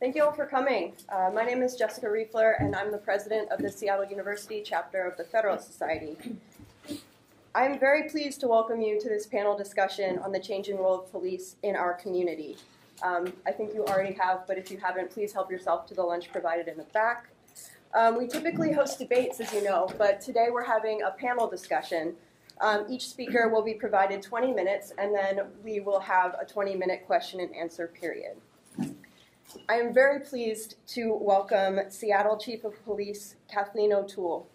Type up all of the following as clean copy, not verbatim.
Thank you all for coming. My name is Jessica Riefler, and I'm the president of the Seattle University chapter of the Federalist Society. I'm very pleased to welcome you to this panel discussion on the changing role of police in our community. I think you already have, but if you haven't, please help yourself to the lunch provided in the back. We typically host debates, as you know, but today we're having a panel discussion. Each speaker will be provided 20 minutes, and then we will have a 20-minute question and answer period. I am very pleased to welcome Seattle Chief of Police Kathleen O'Toole.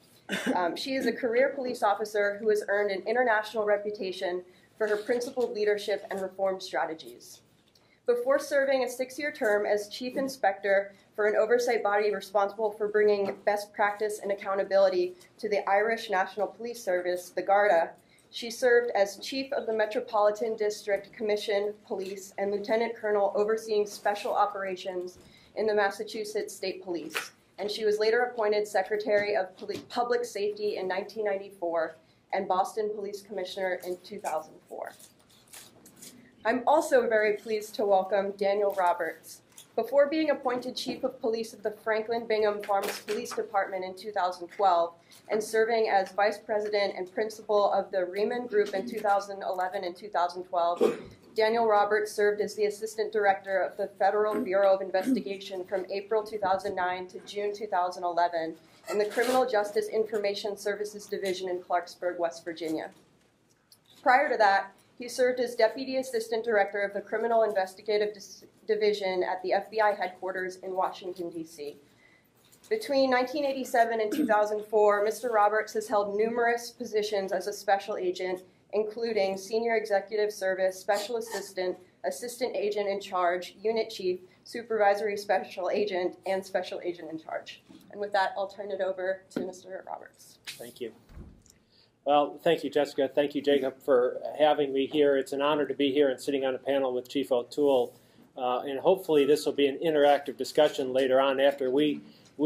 She is a career police officer who has earned an international reputation for her principled leadership and reform strategies. Before serving a 6-year term as Chief Inspector for an oversight body responsible for bringing best practice and accountability to the Irish National Police Service, the Garda, she served as Chief of the Metropolitan District Commission Police and Lieutenant Colonel overseeing special operations in the Massachusetts State Police. And she was later appointed Secretary of Public Safety in 1994 and Boston Police Commissioner in 2004. I'm also very pleased to welcome Daniel Roberts. Before being appointed Chief of Police of the Franklin Bingham Farms Police Department in 2012 and serving as Vice President and Principal of the Riemann Group in 2011 and 2012, Daniel Roberts served as the Assistant Director of the Federal Bureau of Investigation from April 2009 to June 2011 in the Criminal Justice Information Services Division in Clarksburg, West Virginia. Prior to that, he served as Deputy Assistant Director of the Criminal Investigative Division at the FBI headquarters in Washington, D.C. Between 1987 and 2004, Mr. Roberts has held numerous positions as a special agent, including Senior Executive Service, Special Assistant, Assistant Agent in Charge, Unit Chief, Supervisory Special Agent, and Special Agent in Charge. And with that, I'll turn it over to Mr. Roberts. Thank you. Well, thank you, Jessica. Thank you, Jacob, for having me here. It's an honor to be here and sitting on a panel with Chief O'Toole. And hopefully this will be an interactive discussion later on after we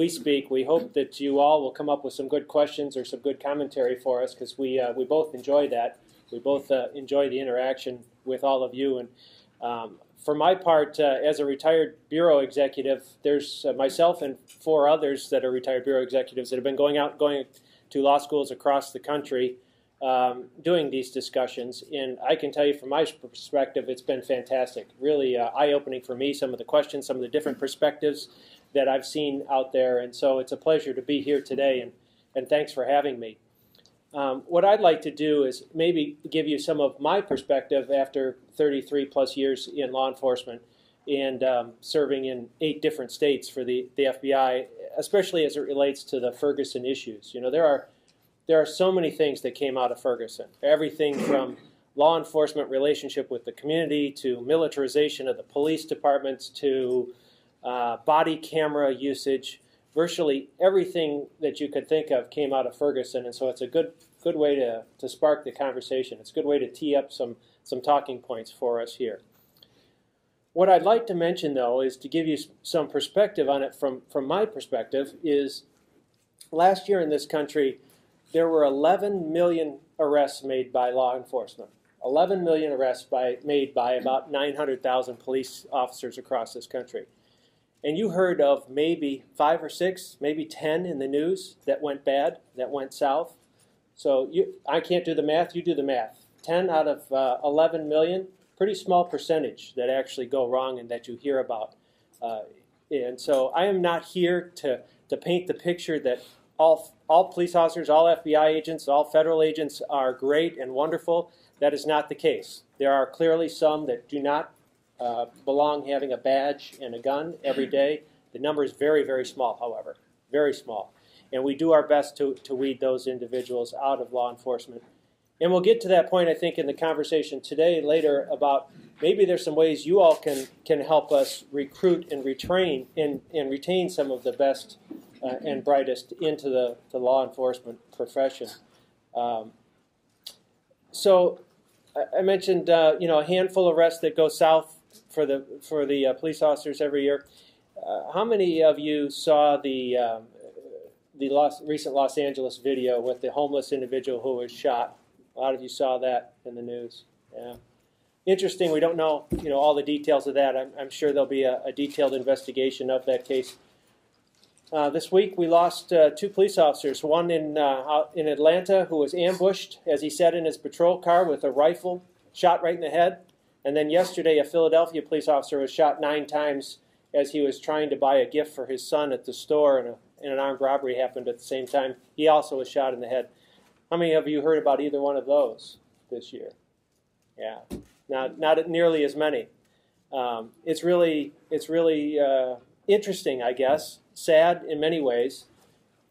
speak. We hope that you all will come up with some good questions or some good commentary for us, because we both enjoy that. We both enjoy the interaction with all of you. And for my part, as a retired bureau executive, there's myself and 4 others that are retired bureau executives that have been going to law schools across the country doing these discussions. And I can tell you from my perspective, it's been fantastic. Really eye-opening for me, some of the questions, some of the different perspectives that I've seen out there. And so it's a pleasure to be here today, and thanks for having me. What I'd like to do is maybe give you some of my perspective after 33 plus years in law enforcement and serving in 8 different states for the FBI, especially as it relates to the Ferguson issues. You know, there are so many things that came out of Ferguson. Everything from law enforcement relationship with the community to militarization of the police departments to body camera usage. Virtually everything that you could think of came out of Ferguson, and so it's a good way to spark the conversation. It's a good way to tee up some talking points for us here. What I'd like to mention, though, is to give you some perspective on it from my perspective, is last year in this country, there were 11 million arrests made by law enforcement. 11 million arrests made by about 900,000 police officers across this country. And you heard of maybe 5 or 6, maybe 10 in the news that went bad, that went south. So I can't do the math, you do the math. 10 out of 11 million, pretty small percentage that actually go wrong and that you hear about. And so I am not here to paint the picture that all police officers, all FBI agents, all federal agents are great and wonderful. That is not the case. There are clearly some that do not belong having a badge and a gun every day. The number is very, very small, however, very small. And we do our best to weed those individuals out of law enforcement. And we'll get to that point, I think, in the conversation today, later, about maybe there's some ways you all can help us recruit and retain some of the best and brightest into the law enforcement profession. So I mentioned a handful of arrests that go south for the police officers every year. How many of you saw the recent Los Angeles video with the homeless individual who was shot? A lot of you saw that in the news. Yeah. Interesting. We don't know, all the details of that. I'm sure there'll be a detailed investigation of that case. This week we lost 2 police officers. One in Atlanta who was ambushed as he sat in his patrol car with a rifle, shot right in the head. And then yesterday a Philadelphia police officer was shot 9 times as he was trying to buy a gift for his son at the store, and an armed robbery happened at the same time. He also was shot in the head. How many of you heard about either one of those this year? Yeah, not nearly as many. It's really interesting, I guess. Sad in many ways.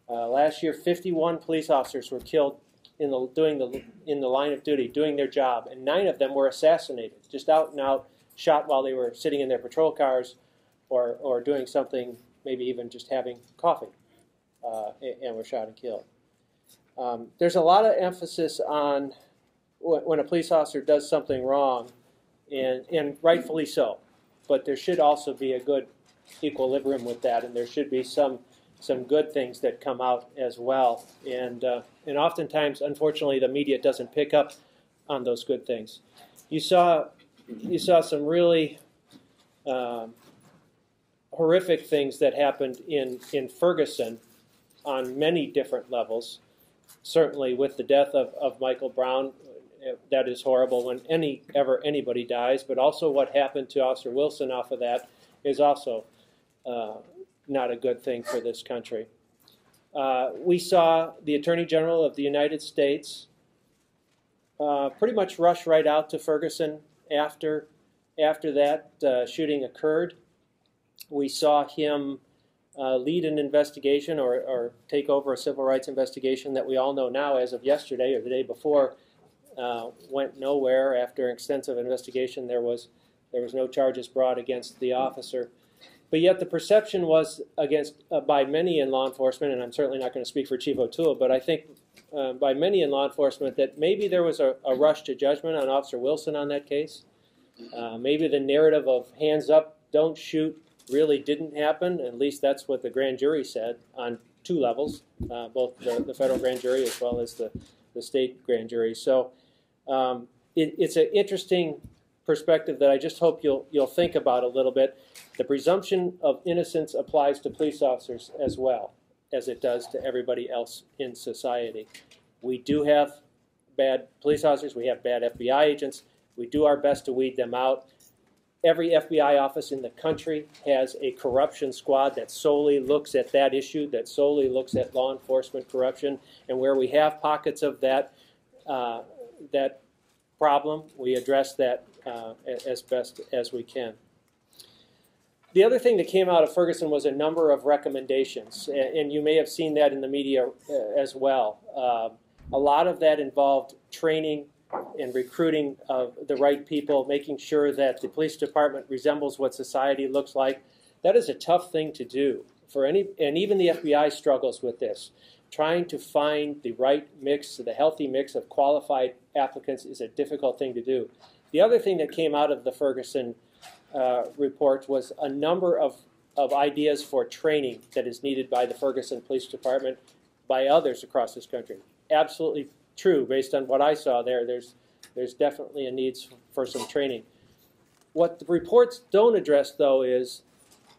Last year, 51 police officers were killed in the line of duty, doing their job, and 9 of them were assassinated, just out and out, shot while they were sitting in their patrol cars, or doing something, maybe even just having coffee, and were shot and killed. There's a lot of emphasis on when a police officer does something wrong, and rightfully so, but there should also be a good equilibrium with that, and there should be some good things that come out as well. And oftentimes, unfortunately, the media doesn't pick up on those good things. You saw some really horrific things that happened in Ferguson on many different levels. Certainly with the death of Michael Brown, that is horrible when anybody dies, but also what happened to Officer Wilson off of that is also not a good thing for this country. We saw the Attorney General of the United States pretty much rush right out to Ferguson after that shooting occurred. We saw him lead an investigation or take over a civil rights investigation that we all know now, as of yesterday or the day before, went nowhere. After an extensive investigation, there was no charges brought against the officer. But yet the perception was by many in law enforcement, and I'm certainly not going to speak for Chief O'Toole, but I think by many in law enforcement that maybe there was a rush to judgment on Officer Wilson on that case. Maybe the narrative of hands up, don't shoot really didn't happen. At least that's what the grand jury said on 2 levels, both the federal grand jury as well as the state grand jury. So it's an interesting perspective that I just hope you'll think about a little bit. The presumption of innocence applies to police officers as well as it does to everybody else in society. We do have bad police officers. We have bad FBI agents. We do our best to weed them out. Every FBI office in the country has a corruption squad that solely looks at that issue, that solely looks at law enforcement corruption. And where we have pockets of that problem, we address that as best as we can. The other thing that came out of Ferguson was a number of recommendations, and you may have seen that in the media as well. A lot of that involved training and recruiting of the right people, making sure that the police department resembles what society looks like. That is a tough thing to do and even the FBI struggles with this. Trying to find the right mix, the healthy mix of qualified applicants is a difficult thing to do. The other thing that came out of the Ferguson report was a number of ideas for training that is needed by the Ferguson Police Department, by others across this country. Absolutely true, based on what I saw there. There's definitely a need for some training. What the reports don't address, though, is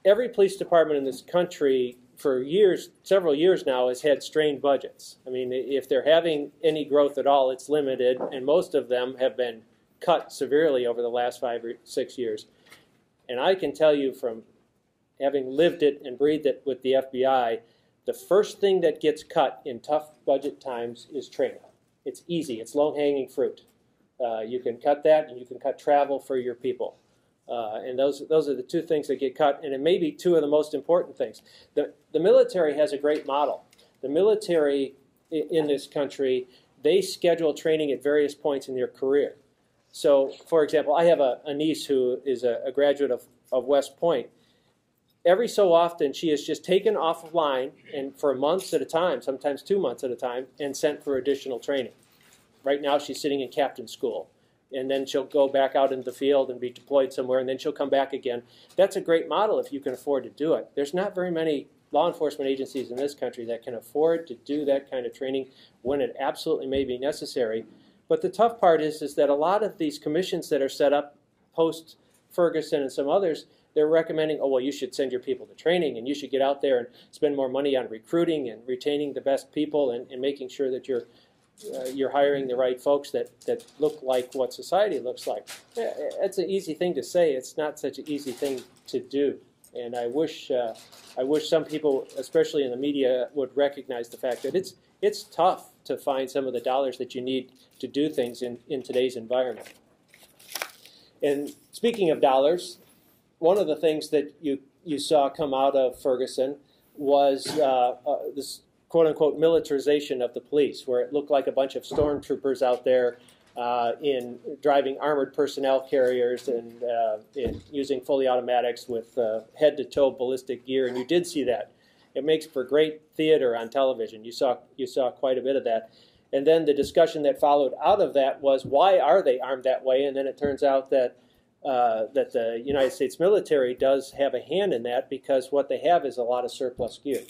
every police department in this country for years, several years now, has had strained budgets. I mean, if they're having any growth at all, it's limited, and most of them have been cut severely over the last 5 or 6 years. And I can tell you from having lived it and breathed it with the FBI, the first thing that gets cut in tough budget times is training. It's easy. It's low-hanging fruit. You can cut that, and you can cut travel for your people. And those are the 2 things that get cut, and it may be 2 of the most important things. The military has a great model. The military in this country, they schedule training at various points in their career. So, for example, I have a niece who is a graduate of West Point. Every so often, she is just taken offline and for months at a time, sometimes 2 months at a time, and sent for additional training. Right now, she's sitting in captain school. And then she'll go back out into the field and be deployed somewhere, and then she'll come back again. That's a great model if you can afford to do it. There's not very many law enforcement agencies in this country that can afford to do that kind of training when it absolutely may be necessary. But the tough part is that a lot of these commissions that are set up post Ferguson and some others, they're recommending, oh, well, you should send your people to training, and you should get out there and spend more money on recruiting and retaining the best people, and making sure that you're hiring the right folks that look like what society looks like. It's an easy thing to say. It's not such an easy thing to do. And I wish some people, especially in the media, would recognize the fact that it's tough to find some of the dollars that you need to do things in today's environment. And speaking of dollars, one of the things that you saw come out of Ferguson was this quote-unquote militarization of the police, where it looked like a bunch of stormtroopers out there in driving armored personnel carriers and using fully automatics with head-to-toe ballistic gear, and you did see that. It makes for great theater on television. You saw quite a bit of that. And then the discussion that followed out of that was, why are they armed that way? And then it turns out that the United States military does have a hand in that, because what they have is a lot of surplus gear.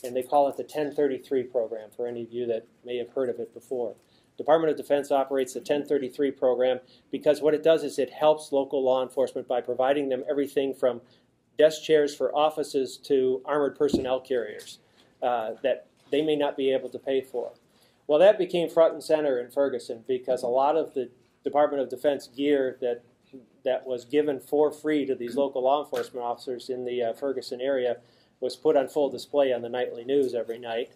And they call it the 1033 program, for any of you that may have heard of it before. Department of Defense operates the 1033 program because what it does is it helps local law enforcement by providing them everything from desk chairs for offices to armored personnel carriers that they may not be able to pay for. Well, that became front and center in Ferguson, because a lot of the Department of Defense gear that was given for free to these local law enforcement officers in the Ferguson area was put on full display on the nightly news every night.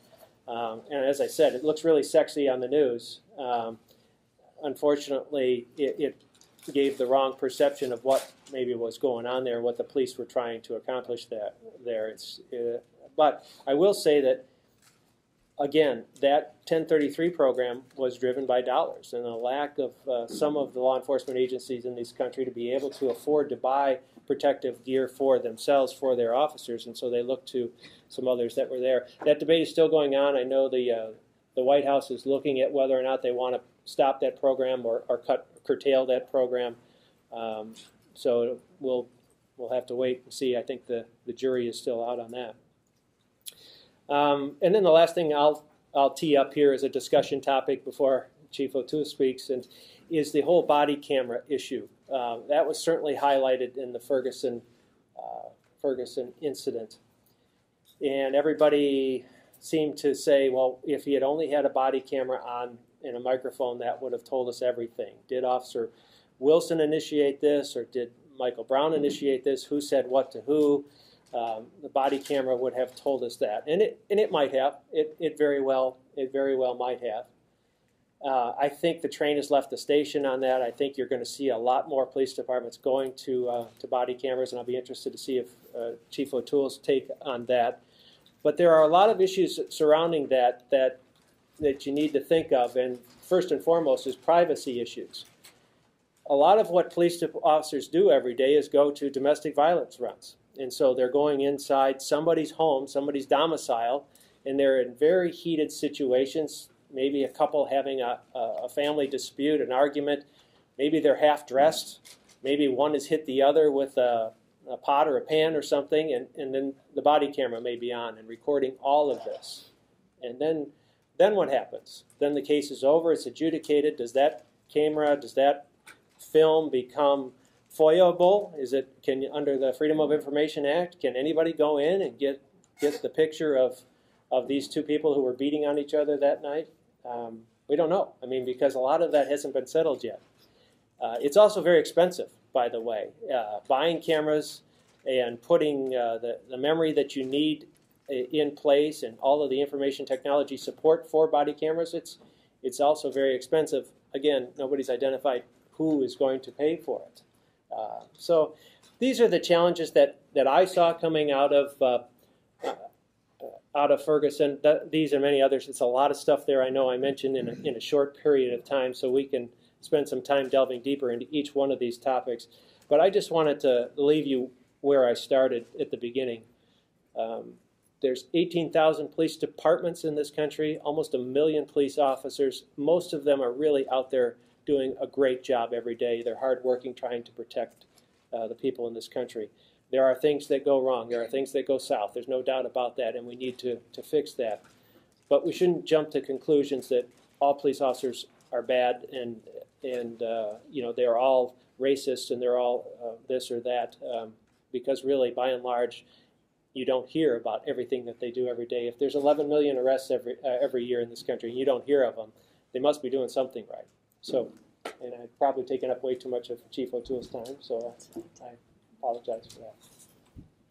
And as I said, it looks really sexy on the news. Unfortunately, it gave the wrong perception of what maybe was going on there, what the police were trying to accomplish there. But I will say that, again, that 1033 program was driven by dollars and a lack of some of the law enforcement agencies in this country to be able to afford to buy protective gear for themselves, for their officers, and so they looked to some others that were there. That debate is still going on. I know the White House is looking at whether or not they want to stop that program or curtail that program. So we'll have to wait and see. I think the jury is still out on that. And then the last thing I'll tee up here as a discussion topic before Chief O'Toole speaks, and is the whole body camera issue. That was certainly highlighted in the Ferguson incident. And everybody seemed to say, well, if he had only had a body camera on and a microphone, that would have told us everything. Did Officer Wilson initiate this, or did Michael Brown initiate this? Who said what to who? The body camera would have told us that, and it might have. It very well might have. I think the train has left the station on that. I think you're going to see a lot more police departments going to body cameras, and I'll be interested to see if Chief O'Toole's take on that. But there are a lot of issues surrounding that you need to think of, and first and foremost is privacy issues. A lot of what police officers do every day is go to domestic violence runs. And so they're going inside somebody's home, somebody's domicile, and they're in very heated situations, maybe a couple having a family dispute, an argument. Maybe they're half-dressed. Maybe one has hit the other with a pot or a pan or something, and then the body camera may be on and recording all of this. And then what happens? Then the case is over, it's adjudicated. Does that film become FOIA-able? Under the Freedom of Information Act, can anybody go in and get the picture of these two people who were beating on each other that night? We don't know. I mean, because a lot of that hasn't been settled yet. It's also very expensive, by the way. Buying cameras and putting the memory that you need in place and all of the information technology support for body cameras, it's also very expensive. Again, nobody's identified who is going to pay for it. So these are the challenges that I saw coming out of Ferguson. These and many others. It's a lot of stuff there. I know I mentioned in a short period of time, so we can spend some time delving deeper into each one of these topics. But I just wanted to leave you where I started at the beginning. There's 18,000 police departments in this country, almost 1 million police officers. Most of them are really out there doing a great job every day. They're hardworking, trying to protect the people in this country. There are things that go wrong. There are things that go south. There's no doubt about that, and we need to fix that. But we shouldn't jump to conclusions that all police officers are bad, and they're all racist and they're all this or that, because really, by and large, you don't hear about everything that they do every day. If there's 11 million arrests every year in this country and you don't hear of them, they must be doing something right. So, and I've probably taken up way too much of Chief O'Toole's time, so I apologize for that.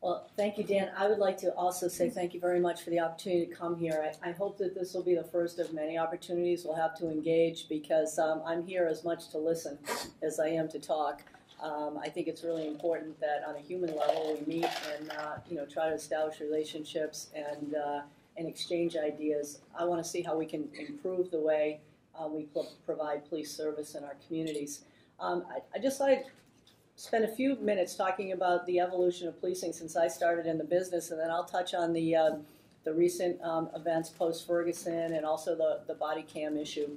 Well, thank you, Dan. I would like to also say thank you very much for the opportunity to come here. I hope that this will be the first of many opportunities we'll have to engage, because I'm here as much to listen as I am to talk. I think it's really important that on a human level we meet and try to establish relationships and exchange ideas. I want to see how we can improve the way we provide police service in our communities. I just like spend a few minutes talking about the evolution of policing since I started in the business, and then I'll touch on the recent events post-Ferguson and also the body cam issue.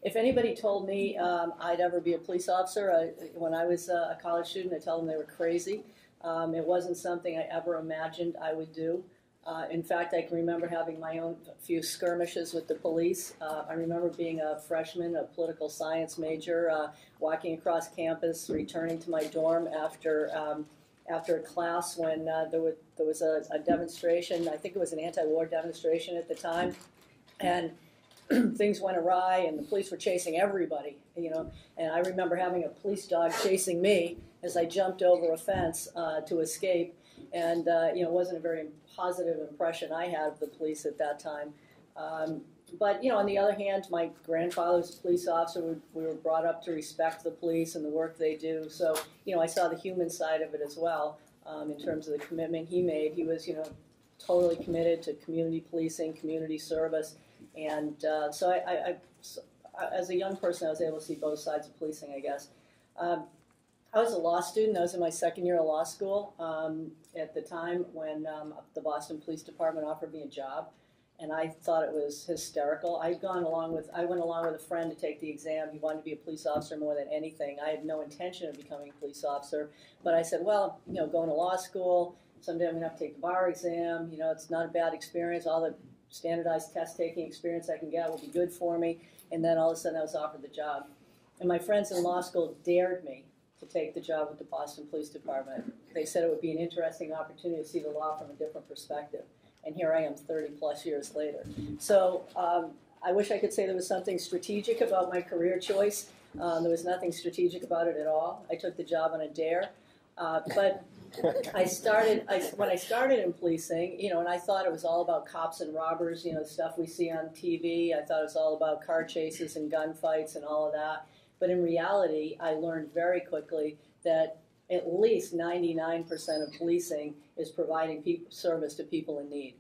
If anybody told me I'd ever be a police officer when I was a college student, I'd tell them they were crazy. It wasn't something I ever imagined I would do. In fact, I can remember having my own few skirmishes with the police. I remember being a freshman, a political science major, walking across campus, returning to my dorm after a class when there was a demonstration. I think it was an anti-war demonstration at the time, and things went awry, and the police were chasing everybody. And I remember having a police dog chasing me as I jumped over a fence to escape. And it wasn't a very positive impression I had of the police at that time. But on the other hand, my grandfather was a police officer. We were brought up to respect the police and the work they do. So I saw the human side of it as well, in terms of the commitment he made. He was totally committed to community policing, community service, and so I as a young person, I was able to see both sides of policing, I guess. I was a law student. I was in my second year of law school at the time when the Boston Police Department offered me a job, and I thought it was hysterical. I went along with a friend to take the exam. He wanted to be a police officer more than anything. I had no intention of becoming a police officer, but I said, well, going to law school, someday I'm going to have to take the bar exam. It's not a bad experience. All the standardized test-taking experience I can get will be good for me. And then all of a sudden I was offered the job. And my friends in law school dared me to take the job with the Boston Police Department. They said it would be an interesting opportunity to see the law from a different perspective. And here I am 30-plus years later. So I wish I could say there was something strategic about my career choice. There was nothing strategic about it at all. I took the job on a dare. But when I started in policing, and I thought it was all about cops and robbers, stuff we see on TV. I thought it was all about car chases and gunfights and all of that. But in reality, I learned very quickly that at least 99% of policing is providing service to people in need.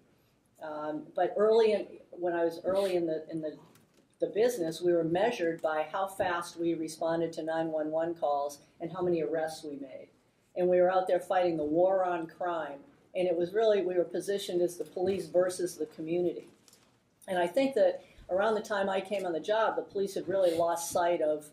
But when I was early in the business, we were measured by how fast we responded to 911 calls and how many arrests we made. And we were out there fighting the war on crime. And it was really, we were positioned as the police versus the community. And I think that around the time I came on the job, the police had really lost sight of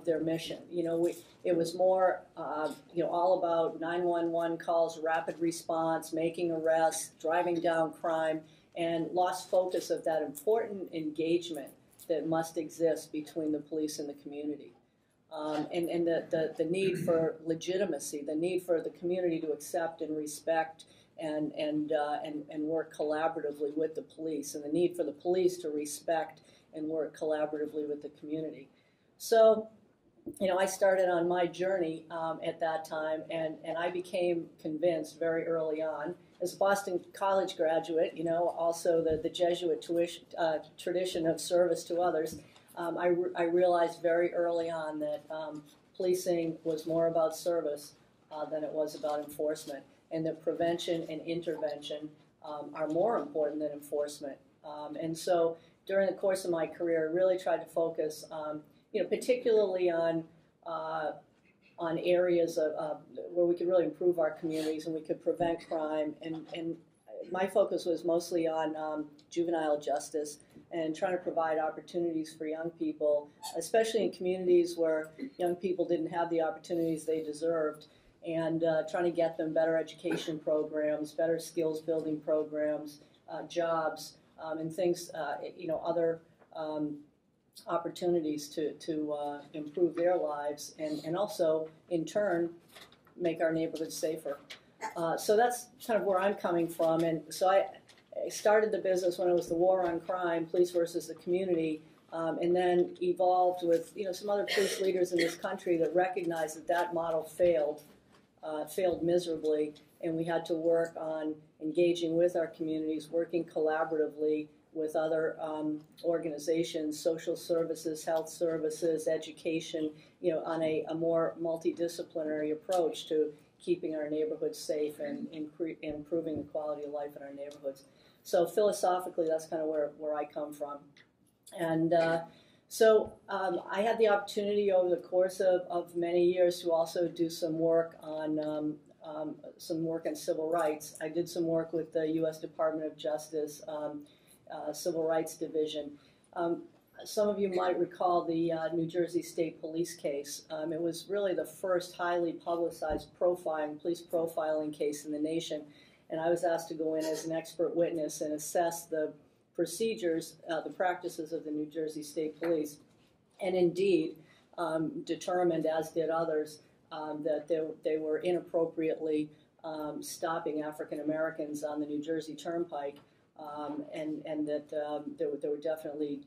their mission. It was more, all about 911 calls, rapid response, making arrests, driving down crime, and lost focus of that important engagement that must exist between the police and the community. And the need for legitimacy, the need for the community to accept and respect and work collaboratively with the police, and the need for the police to respect and work collaboratively with the community. So, I started on my journey at that time, and I became convinced very early on, as a Boston College graduate, also the Jesuit tradition of service to others, I realized very early on that policing was more about service than it was about enforcement, and that prevention and intervention are more important than enforcement. And so during the course of my career, I really tried to focus particularly on areas of where we could really improve our communities and we could prevent crime. And my focus was mostly on juvenile justice and trying to provide opportunities for young people, especially in communities where young people didn't have the opportunities they deserved, and trying to get them better education programs, better skills building programs, jobs, and things, other opportunities to improve their lives and also, in turn, make our neighborhoods safer. So that's kind of where I'm coming from. And so I started the business when it was the war on crime, police versus the community, and then evolved with some other police leaders in this country that recognized that that model failed miserably, and we had to work on engaging with our communities, working collaboratively with other organizations, social services, health services, education, on a more multidisciplinary approach to keeping our neighborhoods safe and improving the quality of life in our neighborhoods. So philosophically, that's kind of where I come from. And so I had the opportunity over the course of many years to also do some work on civil rights. I did some work with the U.S. Department of Justice Civil Rights Division. Some of you might recall the New Jersey State Police case. It was really the first highly publicized police profiling case in the nation, and I was asked to go in as an expert witness and assess the procedures, the practices of the New Jersey State Police, and indeed determined, as did others, that they were inappropriately stopping African Americans on the New Jersey Turnpike, and that they were definitely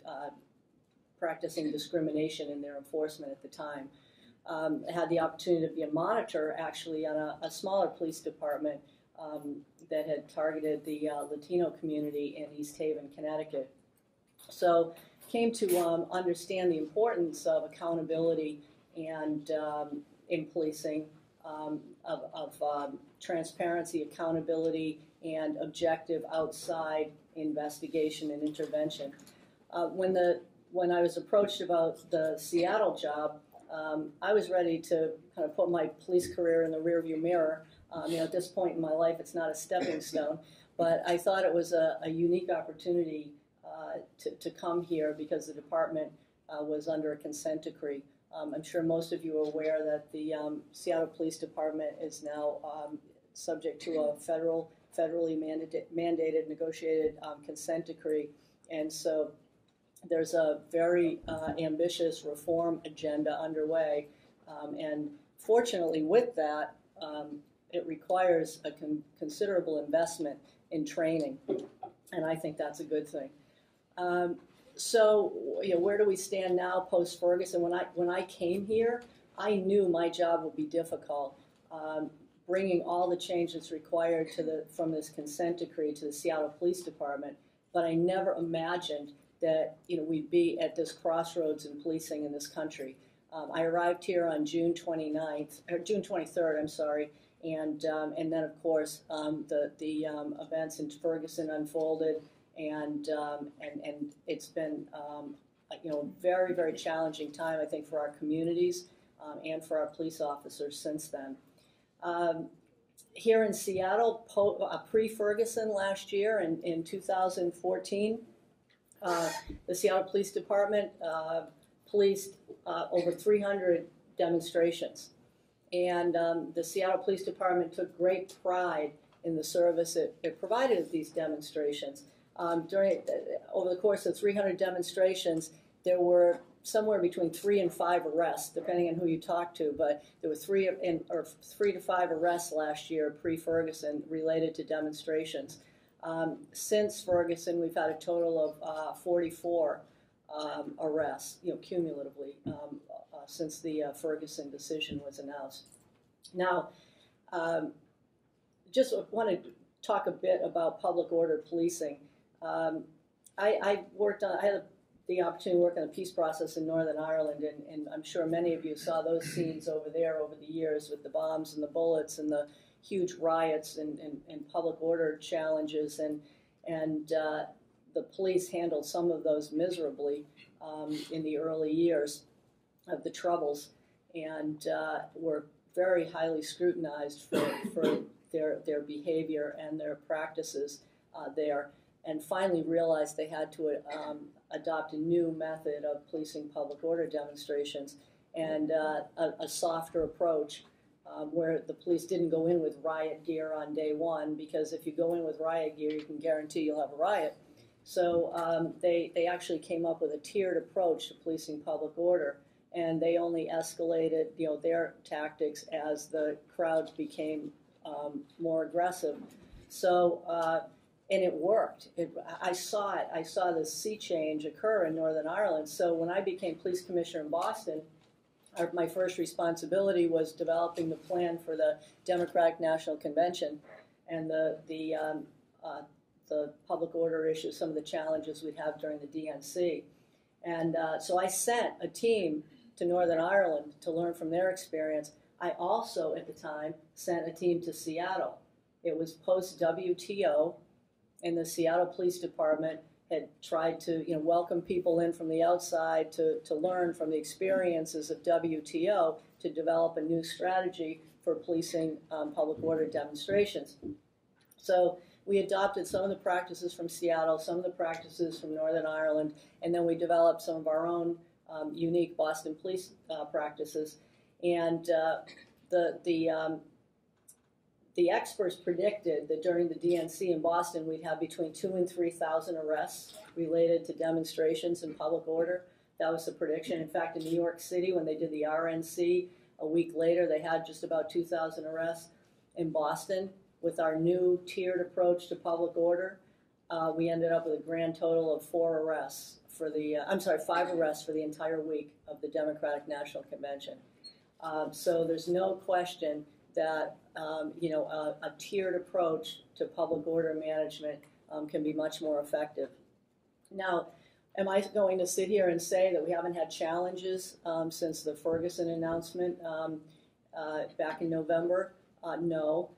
practicing discrimination in their enforcement at the time. I had the opportunity to be a monitor, actually, on a smaller police department that had targeted the Latino community in East Haven, Connecticut. So came to understand the importance of accountability and in policing, of transparency, accountability, and objective outside investigation and intervention. When I was approached about the Seattle job, I was ready to kind of put my police career in the rearview mirror. At this point in my life, it's not a stepping stone, but I thought it was a unique opportunity to come here because the department was under a consent decree. I'm sure most of you are aware that the Seattle Police Department is now subject to a federally mandated, negotiated consent decree, and so there's a very ambitious reform agenda underway, and fortunately with that, it requires a considerable investment in training, and I think that's a good thing. So, where do we stand now post-Ferguson? When I came here, I knew my job would be difficult, bringing all the changes required from this consent decree to the Seattle Police Department, but I never imagined that we'd be at this crossroads in policing in this country. I arrived here on June 23rd, I'm sorry, and then of course the events in Ferguson unfolded, and it's been a very, very challenging time, I think, for our communities and for our police officers since then. Here in Seattle, pre-Ferguson last year in 2014, the Seattle Police Department policed over 300 demonstrations. And the Seattle Police Department took great pride in the service it provided at these demonstrations. Over the course of 300 demonstrations, there were somewhere between 3 and 5 arrests, depending on who you talk to, but there were 3 to 5 arrests last year pre-Ferguson related to demonstrations. Since Ferguson, we've had a total of 44 arrests, cumulatively, since the Ferguson decision was announced. Now, just want to talk a bit about public order policing. I had the opportunity to work on the peace process in Northern Ireland, and I'm sure many of you saw those scenes over there over the years with the bombs and the bullets and the huge riots and public order challenges, and the police handled some of those miserably in the early years of the Troubles, and were very highly scrutinized for their behavior and their practices there, and finally realized they had to adopt a new method of policing public order demonstrations and a softer approach where the police didn't go in with riot gear on day one, because if you go in with riot gear, you can guarantee you'll have a riot. So they actually came up with a tiered approach to policing public order, and they only escalated, their tactics as the crowd became more aggressive. So, and it worked. I saw it. I saw the sea change occur in Northern Ireland. So when I became police commissioner in Boston, my first responsibility was developing the plan for the Democratic National Convention and the public order issues, some of the challenges we'd have during the DNC. And so I sent a team to Northern Ireland to learn from their experience. I also, at the time, sent a team to Seattle. It was post-WTO, and the Seattle Police Department had tried to welcome people in from the outside to learn from the experiences of WTO to develop a new strategy for policing public order demonstrations. So we adopted some of the practices from Seattle, some of the practices from Northern Ireland, and then we developed some of our own unique Boston police practices. And the experts predicted that during the DNC in Boston, we'd have between 2,000 and 3,000 arrests related to demonstrations and public order. That was the prediction. In fact, in New York City, when they did the RNC, a week later, they had just about 2,000 arrests. In Boston, with our new tiered approach to public order, we ended up with a grand total of 5 arrests for the entire week of the Democratic National Convention. So there's no question that a tiered approach to public order management can be much more effective. Now, am I going to sit here and say that we haven't had challenges since the Ferguson announcement back in November? No.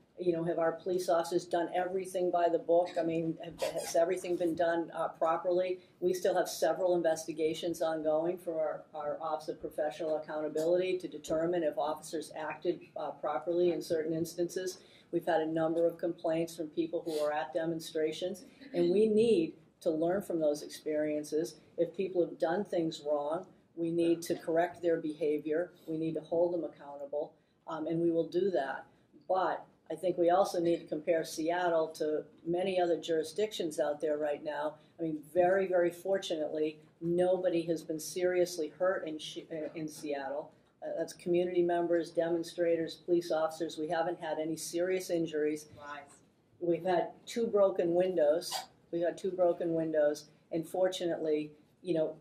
Have our police officers done everything by the book? I mean, has everything been done properly? We still have several investigations ongoing for our Office of Professional Accountability to determine if officers acted properly in certain instances. We've had a number of complaints from people who are at demonstrations, and we need to learn from those experiences. If people have done things wrong, we need to correct their behavior. We need to hold them accountable, and we will do that. But I think we also need to compare Seattle to many other jurisdictions out there right now. I mean, very, very fortunately, nobody has been seriously hurt in Seattle. That's community members, demonstrators, police officers. We haven't had any serious injuries. Right. We've had 2 broken windows. And fortunately,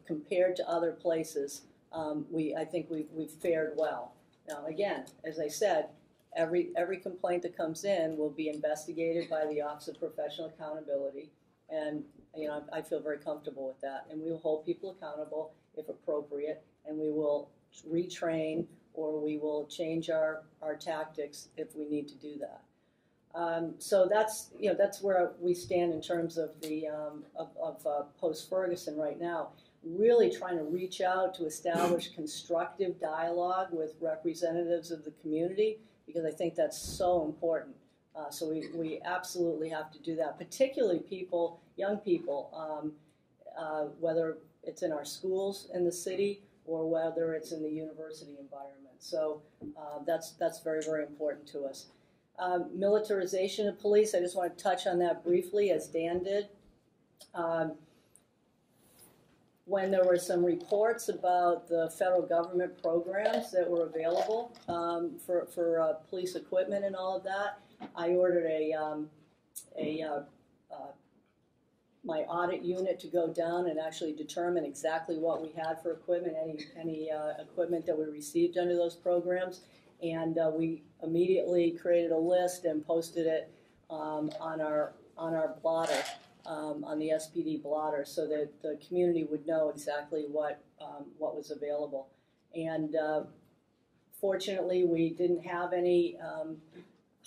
compared to other places, I think we've fared well. Now, again, as I said, every complaint that comes in will be investigated by the Office of Professional Accountability, and I feel very comfortable with that. And we will hold people accountable if appropriate, and we will retrain or we will change our tactics if we need to do that. So that's where we stand in terms of the post-Ferguson right now. Really trying to reach out to establish constructive dialogue with representatives of the community, because I think that's so important. So we absolutely have to do that, particularly young people, whether it's in our schools in the city or whether it's in the university environment. So that's very, very important to us. Militarization of police, I just want to touch on that briefly, as Dan did. When there were some reports about the federal government programs that were available for police equipment and all of that, I ordered my audit unit to go down and actually determine exactly what we had for equipment, any equipment that we received under those programs, and we immediately created a list and posted it on our blotter. On the SPD blotter, so that the community would know exactly what was available. And fortunately, we didn't have any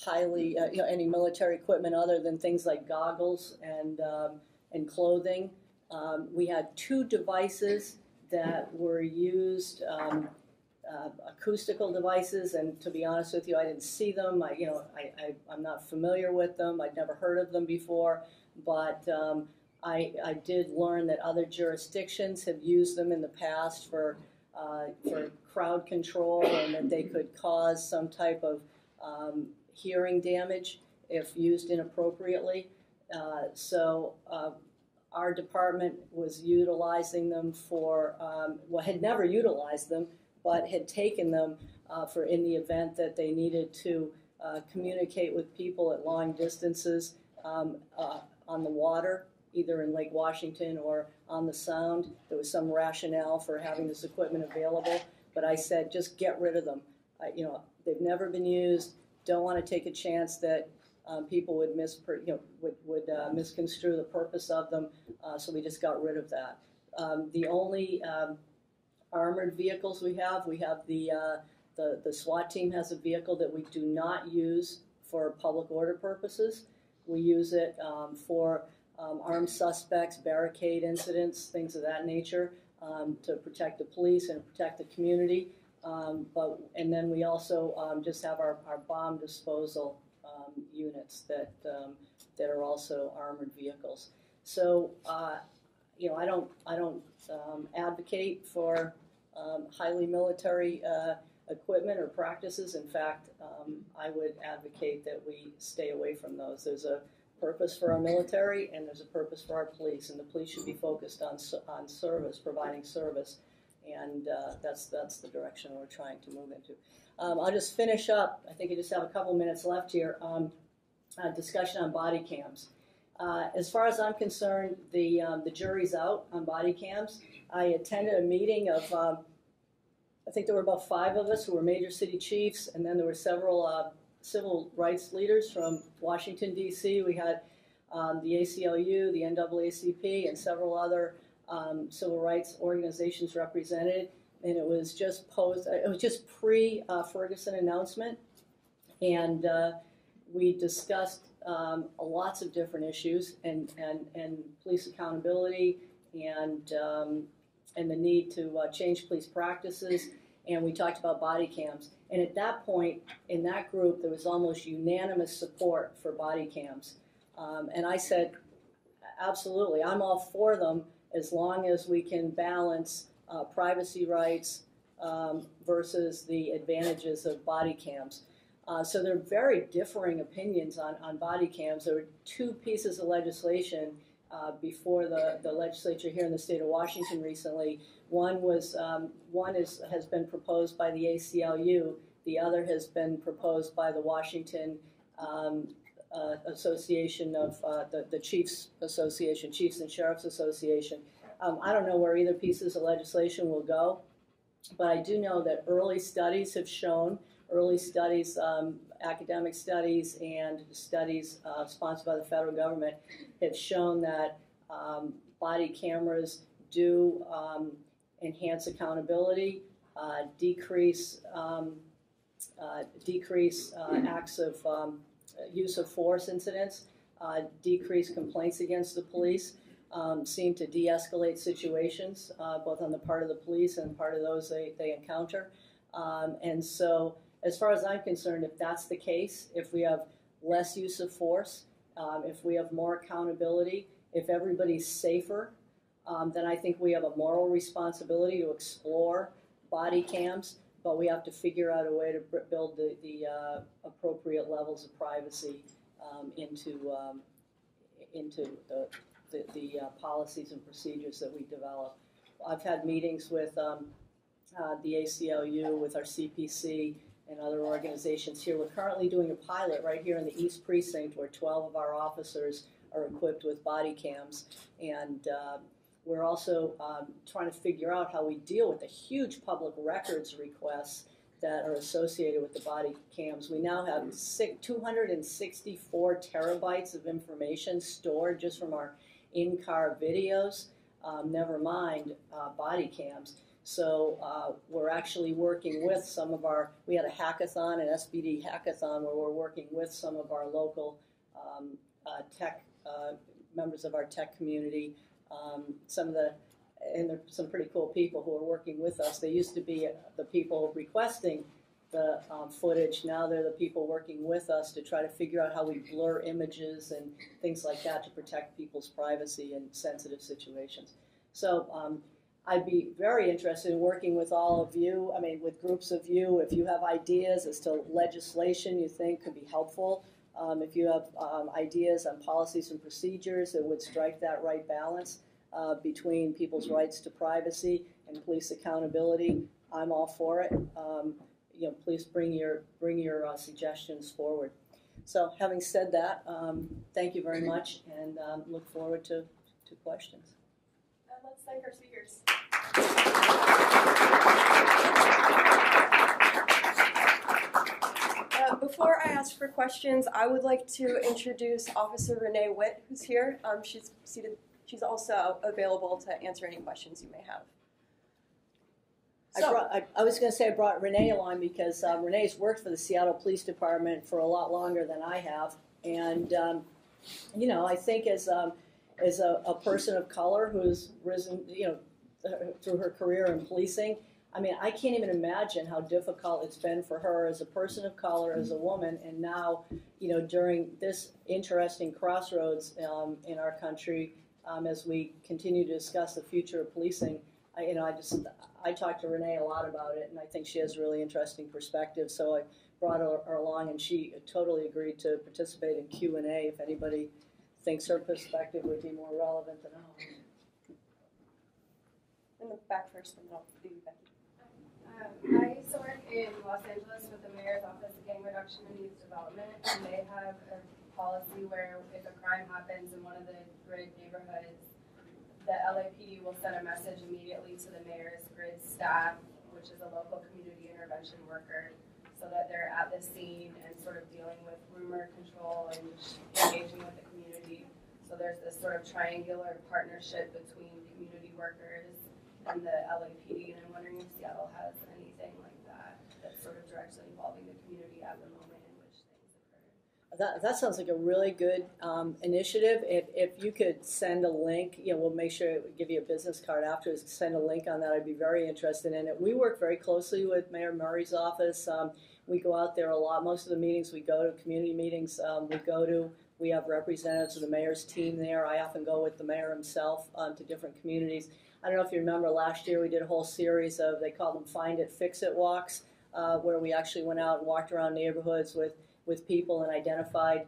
any military equipment other than things like goggles and clothing. We had 2 devices that were used, acoustical devices, and to be honest with you, I didn't see them. I'm not familiar with them. I'd never heard of them before. But I did learn that other jurisdictions have used them in the past for crowd control, and that they could cause some type of hearing damage if used inappropriately. So our department was utilizing them for, had never utilized them, but had taken them for in the event that they needed to communicate with people at long distances on the water, either in Lake Washington or on the Sound. There was some rationale for having this equipment available, but I said, just get rid of them. They've never been used. Don't want to take a chance that people would misconstrue the purpose of them, so we just got rid of that. The only armored vehicles we have the SWAT team has a vehicle that we do not use for public order purposes. We use it for armed suspects, barricade incidents, things of that nature, to protect the police and protect the community. And then we also just have our bomb disposal units that are also armored vehicles. So I don't advocate for highly military equipment or practices. In fact, I would advocate that we stay away from those. There's a purpose for our military and there's a purpose for our police, and the police should be focused on service, providing service, and that's the direction we're trying to move into. I'll just finish up. I think I just have a couple minutes left here. Discussion on body cams. As far as I'm concerned, the jury's out on body cams. I attended a meeting of I think there were about 5 of us who were major city chiefs, and then there were several civil rights leaders from Washington, D.C. We had the ACLU, the NAACP, and several other civil rights organizations represented. And it was just pre-Ferguson announcement. And we discussed lots of different issues and police accountability and the need to change police practices. And we talked about body cams. And at that point, in that group, there was almost unanimous support for body cams. And I said, absolutely, I'm all for them as long as we can balance privacy rights versus the advantages of body cams. So there are very differing opinions on body cams. There were 2 pieces of legislation before the legislature here in the state of Washington recently. One has been proposed by the ACLU. The other has been proposed by the Washington Association of the Chiefs Association, Chiefs and Sheriffs Association. I don't know where either pieces of legislation will go, but I do know that early studies have shown, academic studies and studies sponsored by the federal government have shown that body cameras do enhance accountability, decrease acts of use of force incidents, decrease complaints against the police, seem to de-escalate situations, both on the part of the police and part of those they encounter. And so, as far as I'm concerned, if that's the case, if we have less use of force, if we have more accountability, if everybody's safer, then I think we have a moral responsibility to explore body cams, but we have to figure out a way to build the appropriate levels of privacy into the policies and procedures that we develop. I've had meetings with the ACLU, with our CPC, and other organizations here. We're currently doing a pilot right here in the East Precinct where 12 of our officers are equipped with body cams. And we're also trying to figure out how we deal with the huge public records requests that are associated with the body cams. We now have 264 terabytes of information stored just from our in-car videos, never mind body cams. So we're actually working with some of we had a hackathon, an SBD hackathon, where we're working with some of our local tech, members of our tech community, and there's some pretty cool people who are working with us. They used to be the people requesting the footage. Now they're the people working with us to try to figure out how we blur images and things like that to protect people's privacy in sensitive situations. So I'd be very interested in working with all of you, with groups of you. If you have ideas as to legislation you think could be helpful If you have ideas on policies and procedures that would strike that right balance between people's rights to privacy and police accountability, I'm all for it. Please bring your suggestions forward. So, having said that, thank you very much, and look forward to questions. Let's thank our speakers. Before I ask for questions, I would like to introduce Officer Renee Witt, who's here. She's seated. She's also available to answer any questions you may have. I was going to say I brought Renee along because Renee's worked for the Seattle Police Department for a lot longer than I have, and I think as a person of color who's risen, through her career in policing, I mean, I can't even imagine how difficult it's been for her as a person of color, as a woman, and now, during this interesting crossroads in our country, as we continue to discuss the future of policing. I talked to Renee a lot about it, and I think she has a really interesting perspective. So I brought her along, and she totally agreed to participate in Q&A if anybody thinks her perspective would be more relevant than ours. In the back first, and I'll do Becky. I used to work in Los Angeles with the Mayor's Office of Gang Reduction and Youth Development, and they have a policy where if a crime happens in one of the grid neighborhoods, the LAPD will send a message immediately to the mayor's grid staff, which is a local community intervention worker, so that they're at the scene and sort of dealing with rumor control and engaging with the community. So there's this sort of triangular partnership between community workers and the LAPD, and I'm wondering if Seattle has anything like that that's sort of directly involving the community at the moment in which things occur. That sounds like a really good initiative. If you could send a link, we'll make sure we give you a business card afterwards. Send a link on that. I'd be very interested in it. We work very closely with Mayor Murray's office. We go out there a lot. Most of the meetings we go to, community meetings we have representatives of the mayor's team there. I often go with the mayor himself to different communities. I don't know if you remember last year we did a whole series of, they call them Find It, Fix It walks, where we actually went out and walked around neighborhoods with people and identified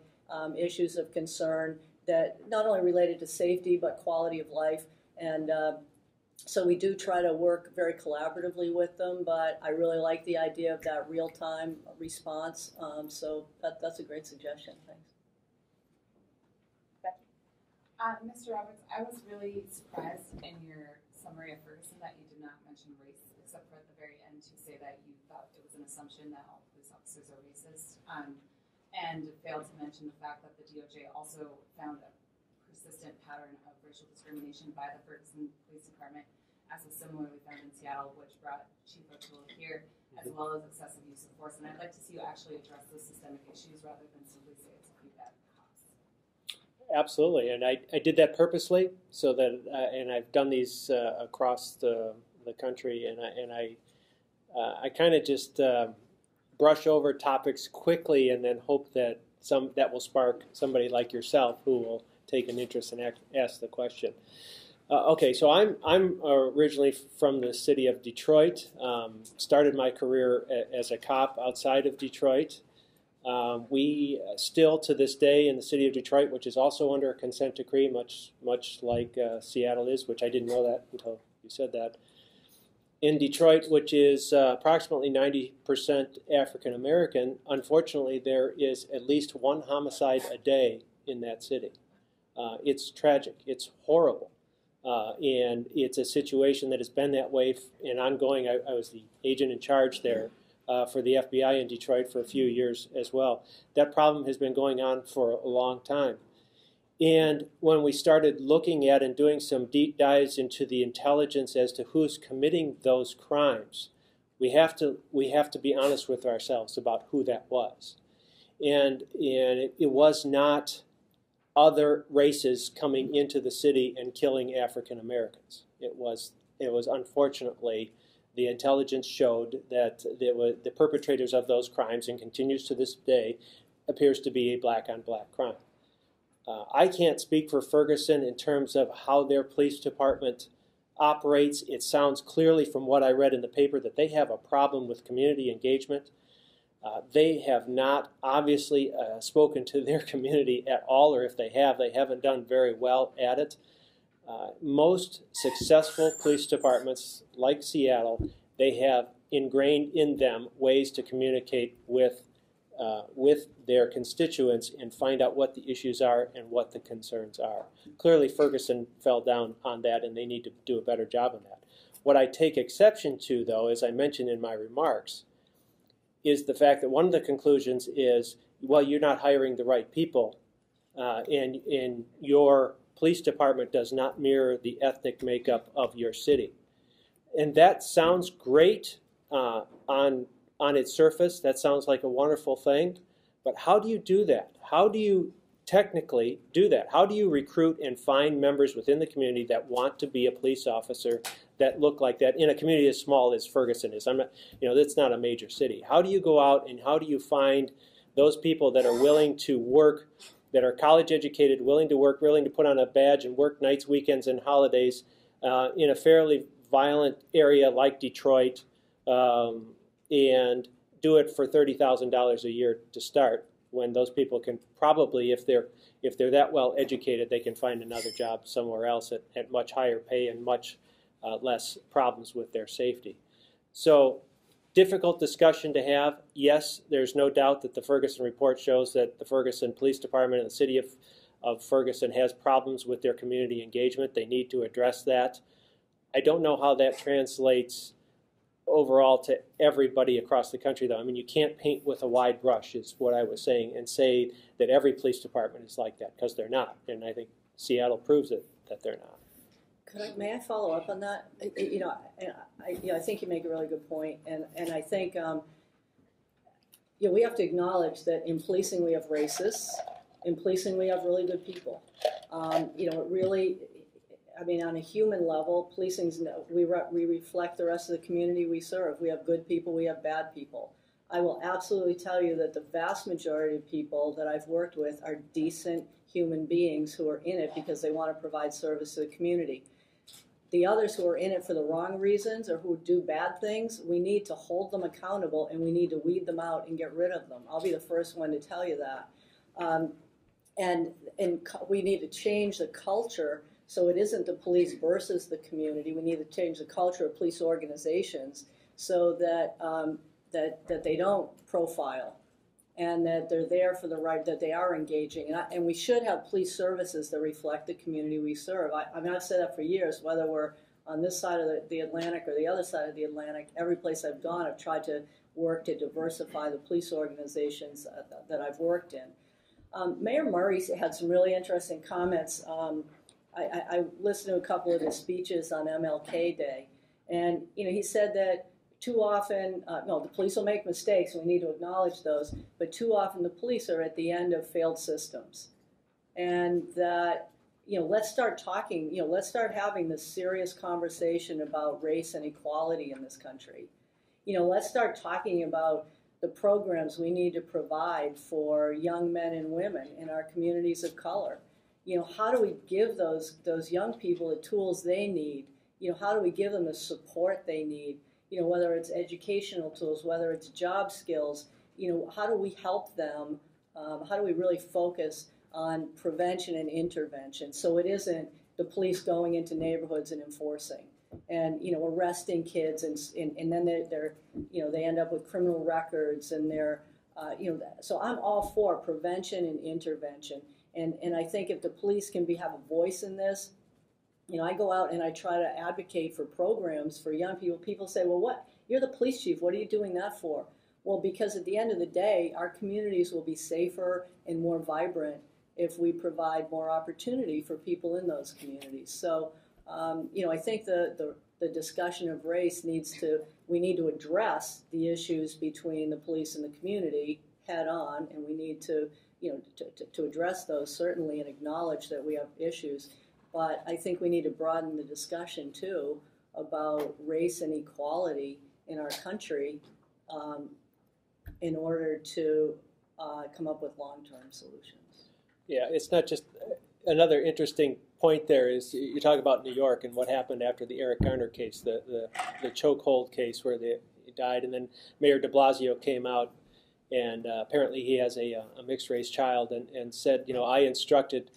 issues of concern that not only related to safety but quality of life. And so we do try to work very collaboratively with them, but I really like the idea of that real-time response. So that's a great suggestion. Thanks. Mr. Roberts, I was really surprised in your summary of Ferguson that you did not mention race, except for at the very end to say that you thought it was an assumption that all police officers are racist, and failed to mention the fact that the DOJ also found a persistent pattern of racial discrimination by the Ferguson Police Department, as was similarly found in Seattle, which brought Chief O'Toole here, as well as excessive use of force. And I'd like to see you actually address those systemic issues rather than simply say it's a feedback. Absolutely, and I did that purposely so that, and I've done these across the country, and I kind of just brush over topics quickly, and then hope that that will spark somebody like yourself who will take an interest and ask the question. Okay, so I'm originally from the city of Detroit. Started my career as a cop outside of Detroit. We still, to this day, in the city of Detroit, which is also under a consent decree, much like Seattle is, which I didn't know that until you said that. In Detroit, which is approximately 90% African American, unfortunately, there is at least one homicide a day in that city. It's tragic. It's horrible. And it's a situation that has been that way and ongoing. I was the agent in charge there for the FBI in Detroit for a few years as well. That problem has been going on for a long time. And when we started looking at and doing some deep dives into the intelligence as to who's committing those crimes, we have to be honest with ourselves about who that was. And it was not other races coming into the city and killing African Americans. It was unfortunately, the intelligence showed that the perpetrators of those crimes, and continues to this day, appears to be a black-on-black crime. I can't speak for Ferguson in terms of how their police department operates. It sounds clearly from what I read in the paper that they have a problem with community engagement. They have not obviously spoken to their community at all, or if they have, they haven't done very well at it. Most successful police departments, like Seattle, they have ingrained in them ways to communicate with their constituents and find out what the issues are and what the concerns are. Clearly, Ferguson fell down on that, and they need to do a better job on that. What I take exception to, though, as I mentioned in my remarks, is the fact that one of the conclusions is, well, you're not hiring the right people, and your police department does not mirror the ethnic makeup of your city. And that sounds great on its surface. That sounds like a wonderful thing. But how do you do that? How do you technically do that? How do you recruit and find members within the community that want to be a police officer that look like that in a community as small as Ferguson is? That's not a major city. How do you go out and how do you find those people that are willing to work, that are college educated, willing to work, willing to put on a badge and work nights, weekends, and holidays in a fairly violent area like Detroit, and do it for $30,000 a year to start, when those people can probably, if they're that well educated, they can find another job somewhere else at much higher pay and much less problems with their safety. So, difficult discussion to have. Yes, there's no doubt that the Ferguson report shows that the Ferguson Police Department and the city of Ferguson has problems with their community engagement. They need to address that. I don't know how that translates overall to everybody across the country, though. I mean, you can't paint with a wide brush, is what I was saying, and say that every police department is like that, because they're not. And I think Seattle proves it that they're not. May I follow up on that? I think you make a really good point, and I think we have to acknowledge that in policing we have racists, in policing we have really good people. It really. I mean, on a human level, we reflect the rest of the community we serve. We have good people, we have bad people. I will absolutely tell you that the vast majority of people that I've worked with are decent human beings who are in it because they want to provide service to the community. The others who are in it for the wrong reasons or who do bad things, we need to hold them accountable and we need to weed them out and get rid of them. I'll be the first one to tell you that. And we need to change the culture. So it isn't the police versus the community. We need to change the culture of police organizations so that that they don't profile, and that they're there for the right, that they are engaging. And we should have police services that reflect the community we serve. I mean, I've said that for years, whether we're on this side of the Atlantic or the other side of the Atlantic. Every place I've gone, I've tried to work to diversify the police organizations that I've worked in. Mayor Murray had some really interesting comments. I listened to a couple of his speeches on MLK Day, and he said that too often, the police will make mistakes, and we need to acknowledge those, but too often the police are at the end of failed systems, and that let's start talking, let's start having this serious conversation about race and equality in this country. Let's start talking about the programs we need to provide for young men and women in our communities of color. How do we give those young people the tools they need? How do we give them the support they need? Whether it's educational tools, whether it's job skills, how do we help them? How do we really focus on prevention and intervention so it isn't the police going into neighborhoods and enforcing and arresting kids and then they're they end up with criminal records and they're so I'm all for prevention and intervention. And I think if the police can have a voice in this, I go out and I try to advocate for programs for young people. People say, well, what? You're the police chief. What are you doing that for? Well, because at the end of the day, our communities will be safer and more vibrant if we provide more opportunity for people in those communities. So, I think the discussion of race we need to address the issues between the police and the community head on, and we need to to address those certainly and acknowledge that we have issues. But I think we need to broaden the discussion too about race and equality in our country in order to come up with long-term solutions. Yeah, it's not just another interesting point there is you talk about New York and what happened after the Eric Garner case, the chokehold case where he died, and then Mayor de Blasio came out and apparently he has a mixed race child, and said, I instructed.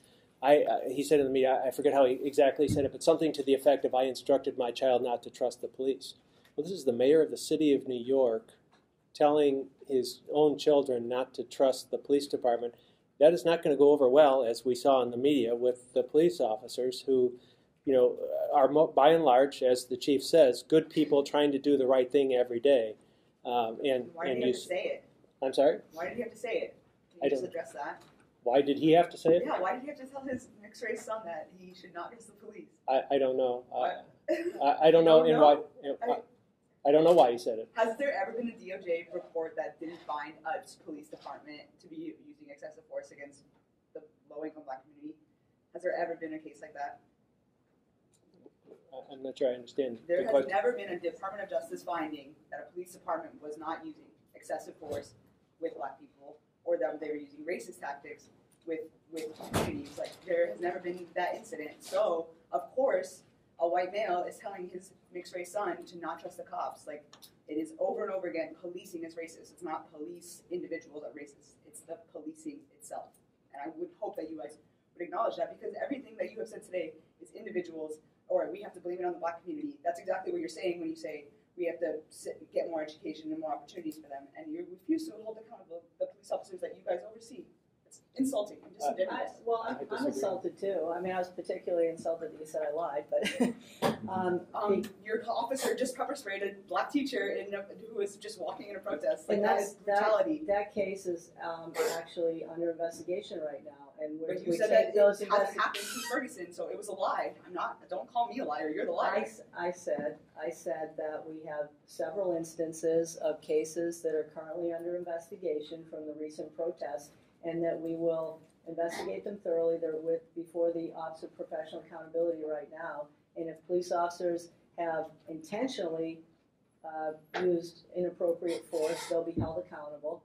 He said in the media, I forget how he exactly said it, but something to the effect of, I instructed my child not to trust the police. Well, this is the mayor of the city of New York telling his own children not to trust the police department. That is not going to go over well, as we saw in the media, with the police officers who, are by and large, as the chief says, good people trying to do the right thing every day. Why did he have to say it? I'm sorry? Why did he have to say it? Can you just address that? Why did he have to say it? Yeah, why did he have to tell his mixed-race son that he should not trust the police? I don't know. I I don't know don't why. know? I don't know why he said it. Has there ever been a DOJ report that didn't find a police department to be using excessive force against the low-income Black community? Has there ever been a case like that? I'm not sure I understand. There has never been a Department of Justice finding that a police department was not using excessive force with Black people, or that they were using racist tactics with communities. Like, there has never been that incident. So, of course, a white male is telling his mixed-race son to not trust the cops. Like, it is over and over again, policing is racist. It's not police individuals that are racist. It's the policing itself. And I would hope that you guys would acknowledge that, because everything that you have said today is individuals, or we have to blame it on the Black community. That's exactly what you're saying when you say we have to get more education and more opportunities for them. And you refuse to hold accountable the police officers that you guys oversee. It's insulting and disingenuous. I'm insulted too. I mean, I was particularly insulted that you said I lied, but your officer just pepper sprayed a Black teacher who was just walking in a protest. Like, and that is brutality. That case is actually under investigation right now. And but you said that it hasn't happened since Ferguson, so it was a lie. Don't call me a liar. You're the liar. I said that we have several instances of cases that are currently under investigation from the recent protests, and that we will investigate them thoroughly. They're before the Office of Professional Accountability right now. And if police officers have intentionally used inappropriate force, they'll be held accountable.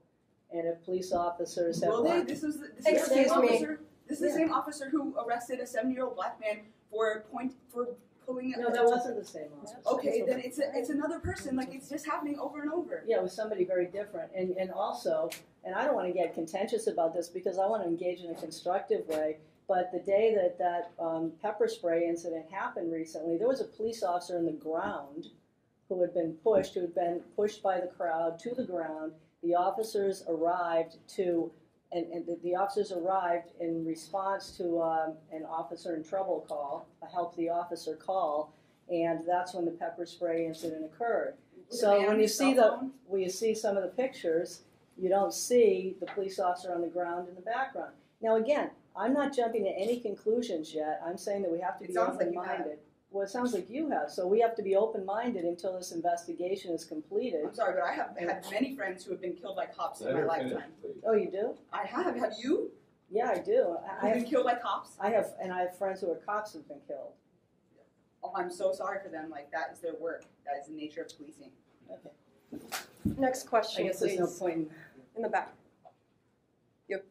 And if police officers have... Will they? This is the same officer who arrested a 7-year-old Black man for pulling... No, that wasn't the same officer. Okay, then it's another person. Like, it's just happening over and over. Yeah, it was somebody very different. And also, and I don't want to get contentious about this because I want to engage in a constructive way, but the day that pepper spray incident happened recently, there was a police officer in the ground who had been pushed by the crowd to the ground. The officers arrived the officers arrived in response to an officer in trouble call, a help the officer call, and that's when the pepper spray incident occurred. So when you see some of the pictures, you don't see the police officer on the ground in the background. Now again, I'm not jumping to any conclusions yet. I'm saying that we have to be open-minded. Well, it sounds like you have. So we have to be open-minded until this investigation is completed. I'm sorry, but I have had many friends who have been killed by cops in my lifetime. Oh, you do? I have. Have you? Yeah, I do. You've been killed by cops? I have, and I have friends who are cops who've been killed. Oh, I'm so sorry for them. Like, that is their work. That is the nature of policing. Okay. Next question, I guess please. there's no point in the back. You.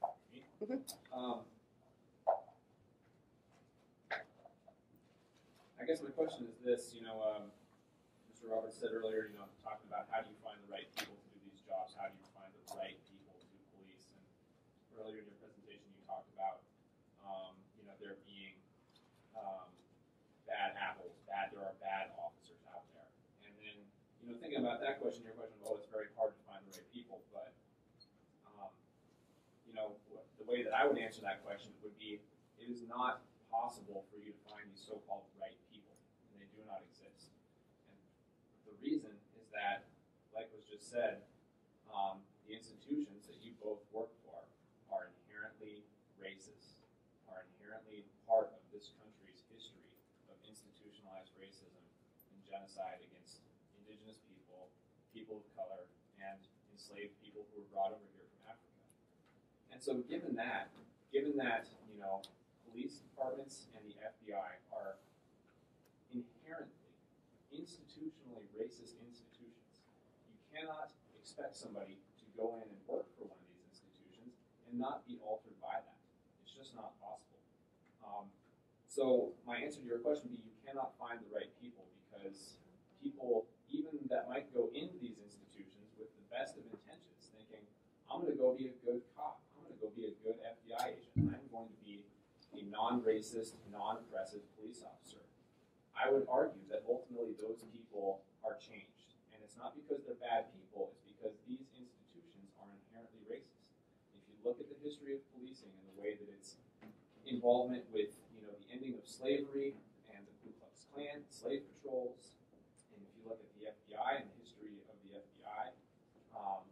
I guess my question is this, Mr. Roberts said earlier, talking about how do you find the right people to do these jobs, how do you find the right people to police, and earlier in your presentation you talked about, there being bad apples, there are bad officers out there. And then, thinking about that question, your question, well, it's very hard to find the right people, but, the way that I would answer that question would be, it is not possible for you to find these so-called right people, and they do not exist. And the reason is that, like was just said, the institutions that you both work for are inherently racist, are inherently part of this country's history of institutionalized racism and genocide against indigenous people, people of color, and enslaved people who were brought over here from Africa. And so given that, police departments and the FBI are inherently, institutionally racist institutions. You cannot expect somebody to go in and work for one of these institutions and not be altered by that. It's just not possible. So my answer to your question would be, you cannot find the right people, because people, even that might go into these institutions with the best of intentions, thinking, I'm going to go be a good cop. I'm going to go be a good FBI agent. I'm going to be a non-racist, non-oppressive police officer. I would argue that ultimately those people are changed. And it's not because they're bad people, it's because these institutions are inherently racist. If you look at the history of policing and the way that its involvement with, you know, the ending of slavery and the Ku Klux Klan, slave patrols, and if you look at the FBI and the history of the FBI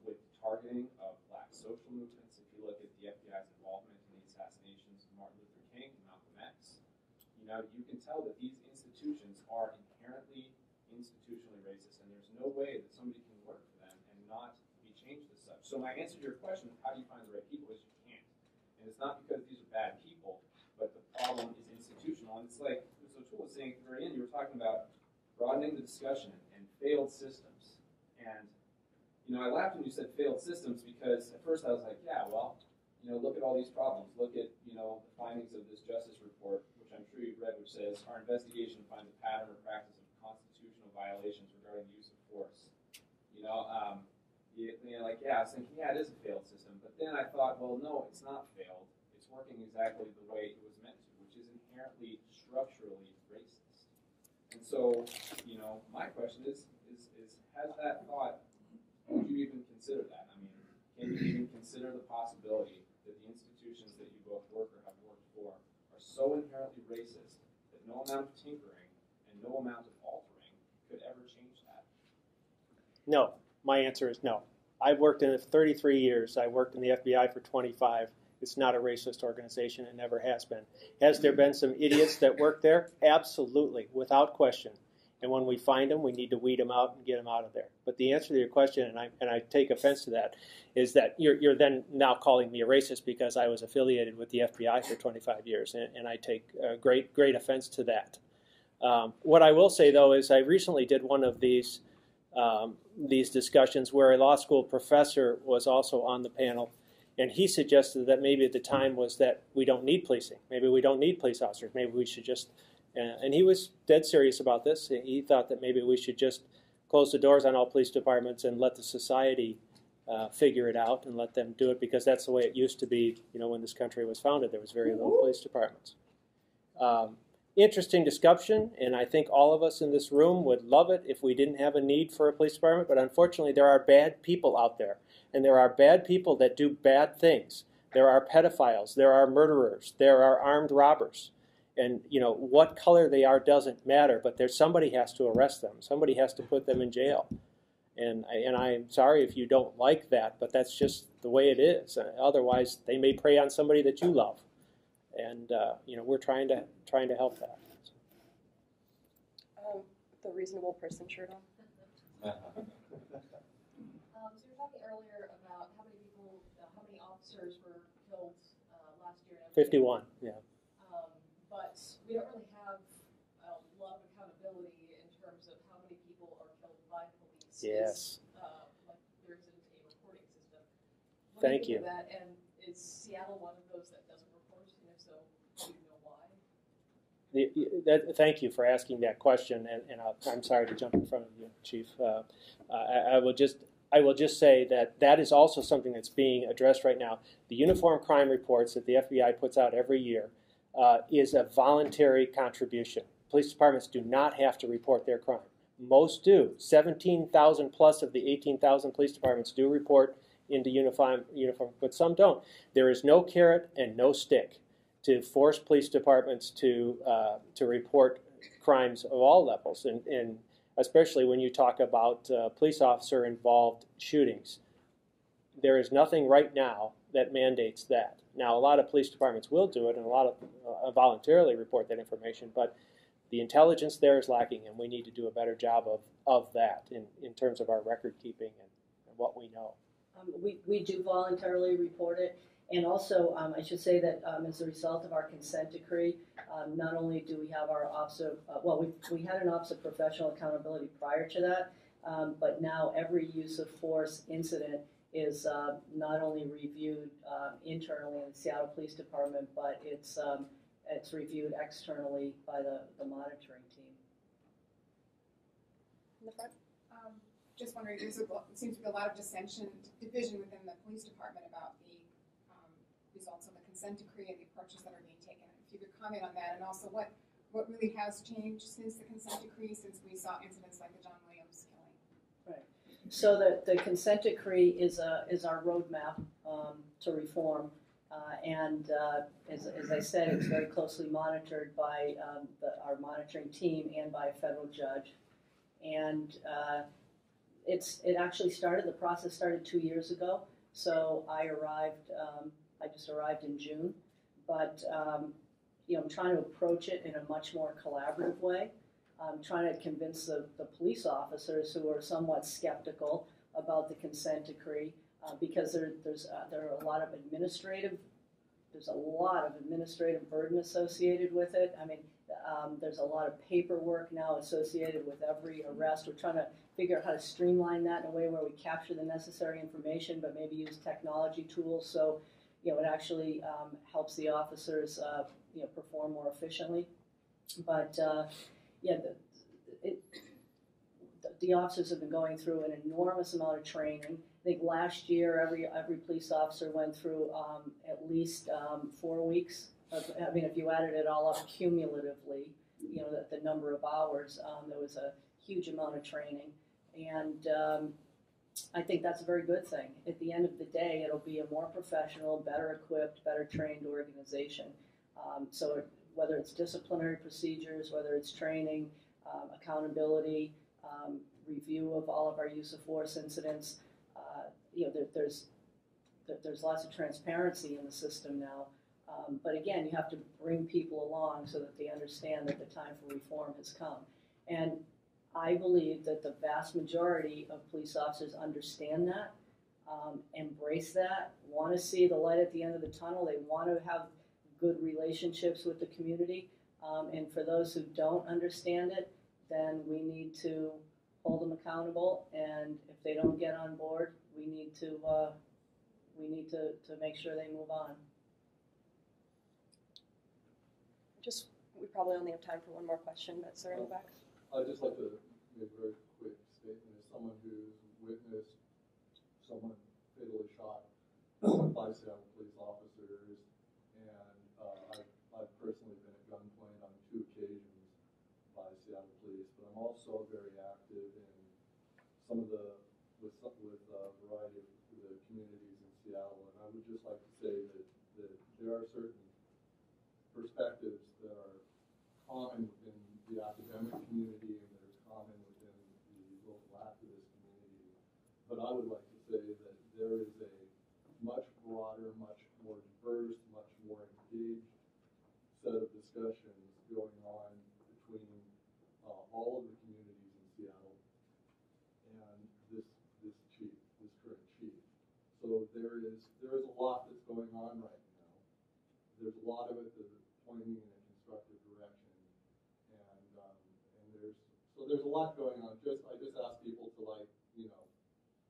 with targeting of black social movements, if you look at the FBI's involvement in the assassinations of Martin Luther King and Malcolm X, you know, you can tell that these institutions are inherently institutionally racist, and there's no way that somebody can work for them and not be changed as such. So my answer to your question of how do you find the right people is you can't. And it's not because these are bad people, but the problem is institutional. And it's like, so Tool was saying at the very end, you were talking about broadening the discussion and failed systems. And, you know, I laughed when you said failed systems because at first I was like, yeah, well, you know, look at all these problems. Look at, you know, the findings of this justice report, which I'm sure you've read, which says, our investigation finds a pattern or practice of constitutional violations regarding the use of force. You know, like, yeah, I was thinking, yeah, it is a failed system. But then I thought, well, no, it's not failed. It's working exactly the way it was meant to, which is inherently structurally racist. And so, you know, my question is has that thought, would you even consider that? I mean, can you even consider the possibility that the institutions that you both work or have worked for are so inherently racist that no amount of tinkering and no amount of altering could ever change that? No. My answer is no. I've worked in it for 33 years. I worked in the FBI for 25. It's not a racist organization. It never has been. Has there been some idiots that work there? Absolutely, without question. And when we find them, we need to weed them out and get them out of there. But the answer to your question, and I take offense to that, is that you're then now calling me a racist because I was affiliated with the FBI for 25 years, and I take great offense to that. What I will say, though, is I recently did one of these discussions where a law school professor was also on the panel, and he suggested that maybe at the time was that we don't need policing. Maybe we don't need police officers. Maybe we should just, and he was dead serious about this. He thought that maybe we should just close the doors on all police departments and let the society figure it out and let them do it, because that's the way it used to be. You know, when this country was founded, there was very little police departments. Interesting discussion, and I think all of us in this room would love it if we didn't have a need for a police department, but unfortunately there are bad people out there, and there are bad people that do bad things. There are pedophiles, there are murderers, there are armed robbers, and you know, what color they are doesn't matter, but somebody has to arrest them, somebody has to put them in jail. And I'm sorry if you don't like that, but that's just the way it is. Otherwise, they may prey on somebody that you love. And you know, we're trying to help that. The reasonable person shirt on. So you were talking earlier about how many officers were killed last year. 51, yeah. But we don't really have a lot of accountability in terms of how many people are killed by police. Yes. Like there isn't a reporting system. Thank you. That, and is Seattle one of those that doesn't report? And if so, do you know why? Thank you for asking that question, and I'm sorry to jump in front of you, Chief. I will just say that is also something that's being addressed right now. The uniform crime reports that the FBI puts out every year is a voluntary contribution. Police departments do not have to report their crime. Most do. 17,000 plus of the 18,000 police departments do report into uniform, but some don't. There is no carrot and no stick to force police departments to report crimes of all levels, and especially when you talk about police officer involved shootings. There is nothing right now that mandates that. Now, a lot of police departments will do it, and a lot of voluntarily report that information, but the intelligence there is lacking, and we need to do a better job of that in terms of our record keeping and what we know. We do voluntarily report it. And also, I should say that as a result of our consent decree, not only do we have our officer, we had an officer of professional accountability prior to that, but now every use of force incident is not only reviewed internally in the Seattle Police Department, but it's reviewed externally by the monitoring team. In the front. just wondering, there seems to be a lot of division within the police department about the results of the consent decree and the approaches that are being taken. If you could comment on that, and also what really has changed since the consent decree, since we saw incidents like the John Williams killing. Right. So the consent decree is our roadmap to reform, and as I said, it's very closely monitored by our monitoring team and by a federal judge. And it actually started. The process started 2 years ago. So I just arrived in June, but I'm trying to approach it in a much more collaborative way. I'm trying to convince the police officers who are somewhat skeptical about the consent decree because there are a lot of administrative burden associated with it. I mean, there's a lot of paperwork now associated with every arrest. We're trying to figure out how to streamline that in a way where we capture the necessary information, but maybe use technology tools so it actually helps the officers perform more efficiently. But the officers have been going through an enormous amount of training. I think last year every police officer went through at least 4 weeks. If you added it all up cumulatively, the number of hours, there was a huge amount of training. And I think that's a very good thing. At the end of the day, it'll be a more professional, better equipped, better trained organization. So whether it's disciplinary procedures, whether it's training, accountability, review of all of our use of force incidents, there's lots of transparency in the system now. But again, you have to bring people along so that they understand that the time for reform has come. And I believe that the vast majority of police officers understand that, embrace that, want to see the light at the end of the tunnel. They want to have good relationships with the community. And for those who don't understand it, then we need to hold them accountable. And if they don't get on board, we need to make sure they move on. We probably only have time for one more question, but sir in the back. I'd just like to make a very quick statement. As someone who's witnessed someone fatally shot by Seattle police officers, and I've personally been at gunpoint on 2 occasions by Seattle police, but I'm also very active in with a variety of the communities in Seattle, and I would just like to say that there are certain perspectives that are common within the academic community and that are common within the local activist community. But I would like to say that there is a much broader, much more diverse, much more engaged set of discussions going on between all of the communities in Seattle and this current chief. So there is a lot that's going on right now. There's a lot of it that is pointing in a constructive direction, and there's a lot going on. I just ask people to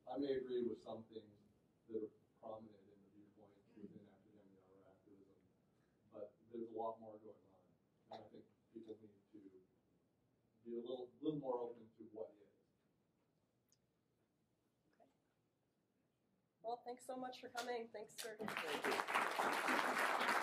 I may agree with some things that are prominent in the viewpoint within academia or activism, but there's a lot more going on, and I think people need to be a little more open to what is. Okay. Well, thanks so much for coming. Thanks, sir. Thank you.